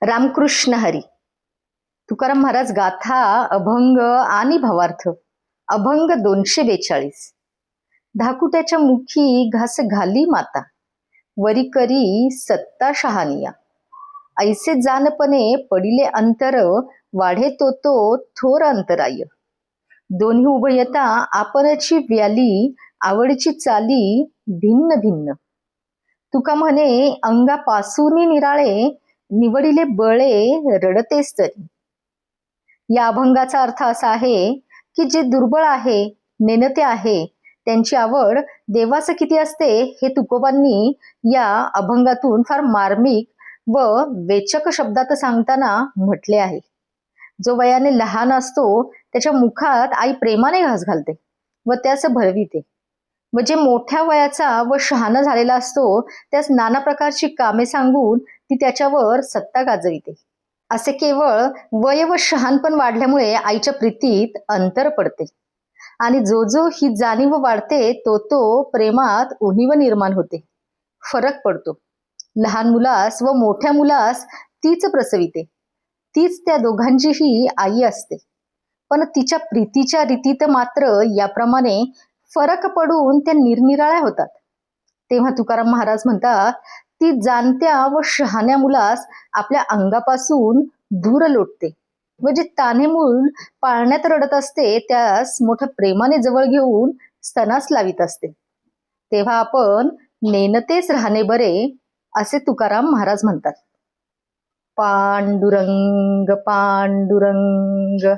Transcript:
रामकृष्ण हरी. तुकाराम महाराज गाथा अभंग आणि भावार्थ. अभंग 242. धाकुट्याच्या मुखी घास घाली माता, वरी करी सत्ता शहानिया. ऐसे जानपणे पडिले अंतर, वाढे तो थोर अंतराय. दोन्ही उभयता आपणची व्याली, आवडची चाली भिन्न भिन्न. तुका म्हणे अंगापासून निराळे, निवडिले बळे रडतेस तरी. या अभंगाचा अर्थ असा आहे की जे दुर्बळ आहे, नेणते आहे, त्यांची आवड देवाचं किती असते हे तुकोबांनी या अभंगातून फार मार्मिक व वेचक शब्दात सांगताना म्हटले आहे. जो वयाने लहान असतो त्याच्या मुखात आई प्रेमाने घास घालते व त्यास भरविते, व जे मोठ्या वयाचा व शहाणा झालेला असतो त्यास नाना प्रकारची कामे सांगून ती त्याच्यावर सत्ता गाजविते. असे केवळ वय व शहाणपण वाढल्यामुळे आईच्या प्रीतीत अंतर पडते आणि जो ही जाणीव वाढते तो प्रेमात उणीव निर्माण होते, फरक पडतो. लहान मुलास व मोठ्या मुलास तीच प्रसविते, तीच त्या दोघांचीही आई असते. पण तिच्या प्रीतीच्या रीतीत मात्र याप्रमाणे फरक पडून त्या निरनिराळ्या होतात. तेव्हा तुकाराम महाराज म्हणतात, ती जाणत्या व शहाण्या मुलास आपल्या अंगापासून दूर लोटते व जे तान्हे मूल पाळण्यात रडत असते त्यास मोठ्या प्रेमाने जवळ घेऊन स्तनास लावित असते. तेव्हा आपण नेणतेच राहणे बरे, असे तुकाराम महाराज म्हणतात. पांडुरंग पांडुरंग.